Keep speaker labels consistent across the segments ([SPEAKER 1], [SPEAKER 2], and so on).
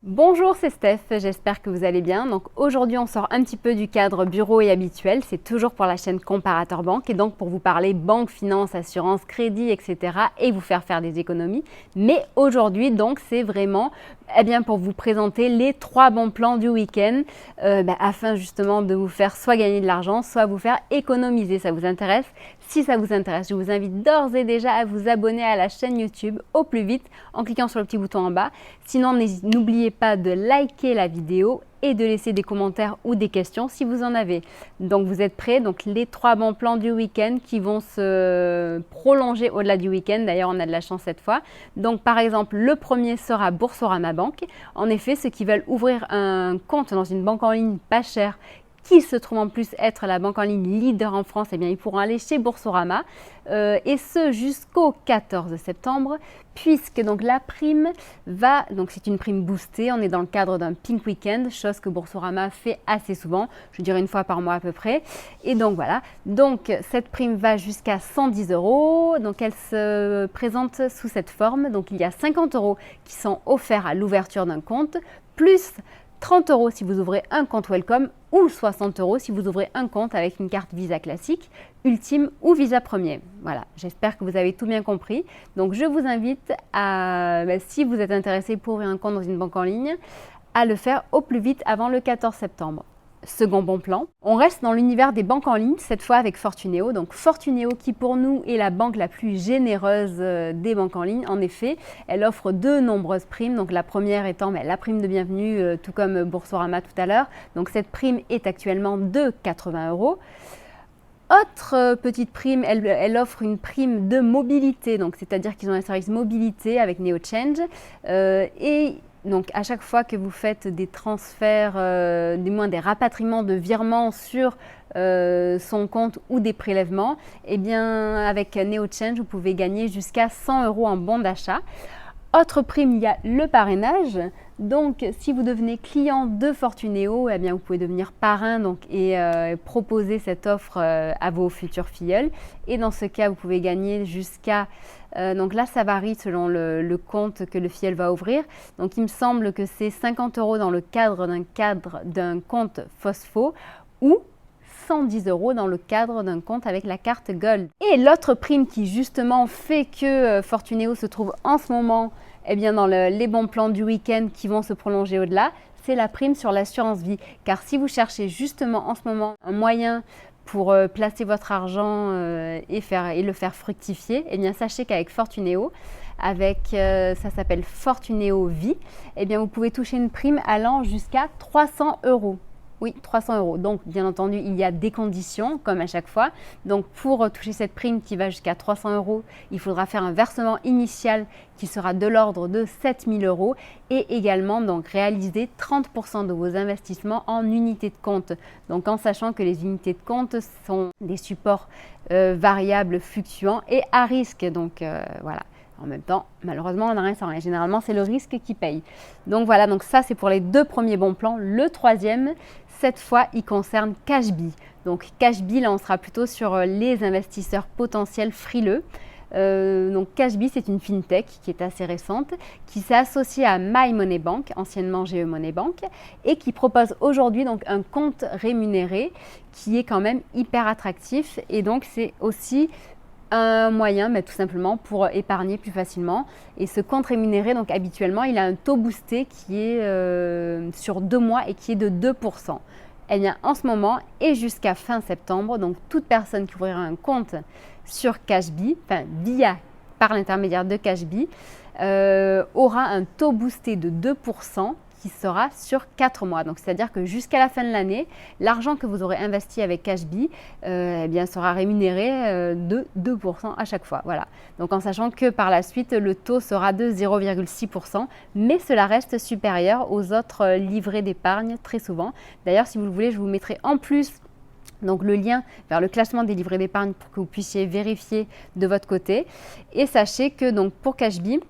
[SPEAKER 1] Bonjour, c'est Steph, j'espère que vous allez bien. Donc aujourd'hui on sort un petit peu du cadre bureau et habituel, c'est toujours pour la chaîne Comparateur Banque et donc pour vous parler banque, finance, assurance, crédit, etc. et vous faire des économies. Mais aujourd'hui donc c'est vraiment pour vous présenter les 3 bons plans du week-end afin justement de vous faire soit gagner de l'argent, soit vous faire économiser. Ça vous intéresse? Si ça vous intéresse, je vous invite d'ores et déjà à vous abonner à la chaîne YouTube au plus vite en cliquant sur le petit bouton en bas. Sinon, n'oubliez pas de liker la vidéo et de laisser des commentaires ou des questions si vous en avez. Donc vous êtes prêts? Donc les 3 bons plans du week-end qui vont se prolonger au-delà du week-end. D'ailleurs, on a de la chance cette fois. Donc par exemple, le premier sera Boursorama Banque. En effet, ceux qui veulent ouvrir un compte dans une banque en ligne pas chère, qui se trouve en plus être la banque en ligne leader en France, ils pourront aller chez Boursorama et ce jusqu'au 14 septembre puisque donc la prime c'est une prime boostée, on est dans le cadre d'un Pink Weekend, chose que Boursorama fait assez souvent, je dirais une fois par mois à peu près. Et donc voilà, donc cette prime va jusqu'à 110 €, donc elle se présente sous cette forme, donc il y a 50 € qui sont offerts à l'ouverture d'un compte, plus 30 € si vous ouvrez un compte Welcome ou 60 € si vous ouvrez un compte avec une carte Visa classique, Ultime ou Visa Premier. Voilà, j'espère que vous avez tout bien compris. Donc je vous invite à, si vous êtes intéressé pour ouvrir un compte dans une banque en ligne, à le faire au plus vite avant le 14 septembre. Second bon plan, on reste dans l'univers des banques en ligne, cette fois avec Fortuneo. Donc Fortuneo qui pour nous est la banque la plus généreuse des banques en ligne. En effet, elle offre de nombreuses primes. Donc la première étant la prime de bienvenue, tout comme Boursorama tout à l'heure. Donc cette prime est actuellement de 80 €. Autre petite prime, elle offre une prime de mobilité, donc c'est-à-dire qu'ils ont un service mobilité avec NeoChange et donc à chaque fois que vous faites des transferts, du moins des rapatriements de virements sur son compte ou des prélèvements, avec NeoChange vous pouvez gagner jusqu'à 100 € en bon d'achat. Autre prime, il y a le parrainage. Donc, si vous devenez client de Fortuneo, vous pouvez devenir parrain et proposer cette offre à vos futurs filleuls. Et dans ce cas, vous pouvez gagner jusqu'à... donc là, ça varie selon le compte que le filleul va ouvrir. Donc, il me semble que c'est 50 € dans le cadre d'un compte Fosfo ou 110 € dans le cadre d'un compte avec la carte Gold. Et l'autre prime qui justement fait que Fortuneo se trouve en ce moment dans les bons plans du week-end qui vont se prolonger au-delà, c'est la prime sur l'assurance vie. Car si vous cherchez justement en ce moment un moyen pour placer votre argent et le faire fructifier, sachez qu'avec Fortuneo, ça s'appelle Fortuneo Vie, vous pouvez toucher une prime allant jusqu'à 300 €. Oui, 300 €. Donc, bien entendu, il y a des conditions, comme à chaque fois. Donc, pour toucher cette prime qui va jusqu'à 300 €, il faudra faire un versement initial qui sera de l'ordre de 7 000 € et également donc réaliser 30 % de vos investissements en unités de compte. Donc, en sachant que les unités de compte sont des supports variables, fluctuants et à risque. Donc, voilà. En même temps, malheureusement, on n'a rien sans rien. Généralement, c'est le risque qui paye. Donc voilà, donc ça, c'est pour les 2 premiers bons plans. Le troisième, cette fois, il concerne Cashbee. Donc Cashbee, là, on sera plutôt sur les investisseurs potentiels frileux. Donc Cashbee, c'est une fintech qui est assez récente, qui s'est associée à My Money Bank, anciennement GE Money Bank, et qui propose aujourd'hui donc un compte rémunéré qui est quand même hyper attractif. Et donc, c'est aussi un moyen tout simplement pour épargner plus facilement. Et ce compte rémunéré, donc habituellement, il a un taux boosté qui est sur 2 mois et qui est de 2 %. En ce moment et jusqu'à fin septembre, donc toute personne qui ouvrira un compte sur Cashbee, par l'intermédiaire de Cashbee, aura un taux boosté de 2 % qui sera sur 4 mois. Donc, c'est-à-dire que jusqu'à la fin de l'année, l'argent que vous aurez investi avec Cashbee sera rémunéré de 2 % à chaque fois. Voilà. Donc, en sachant que par la suite, le taux sera de 0,6 %, mais cela reste supérieur aux autres livrets d'épargne très souvent. D'ailleurs, si vous le voulez, je vous mettrai en plus donc le lien vers le classement des livrets d'épargne pour que vous puissiez vérifier de votre côté. Et sachez que donc pour Cashbee,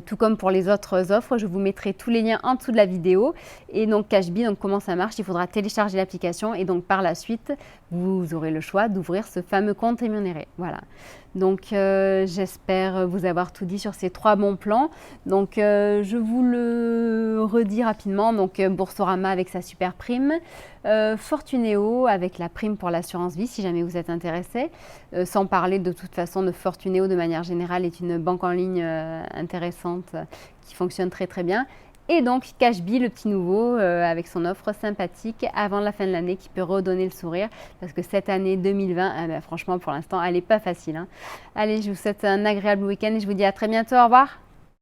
[SPEAKER 1] tout comme pour les autres offres, je vous mettrai tous les liens en dessous de la vidéo. Et donc Cashbee, donc comment ça marche? Il faudra télécharger l'application et donc par la suite, vous aurez le choix d'ouvrir ce fameux compte rémunéré. Voilà. Donc j'espère vous avoir tout dit sur ces 3 bons plans. Donc je vous le redis rapidement. Donc Boursorama avec sa super prime, Fortuneo avec la prime pour l'assurance vie si jamais vous êtes intéressé. Sans parler de toute façon de Fortuneo de manière générale est une banque en ligne intéressante qui fonctionne très très bien. Et donc Cashbee, le petit nouveau, avec son offre sympathique avant la fin de l'année qui peut redonner le sourire. Parce que cette année 2020, franchement pour l'instant, elle n'est pas facile. Allez, je vous souhaite un agréable week-end et je vous dis à très bientôt. Au revoir.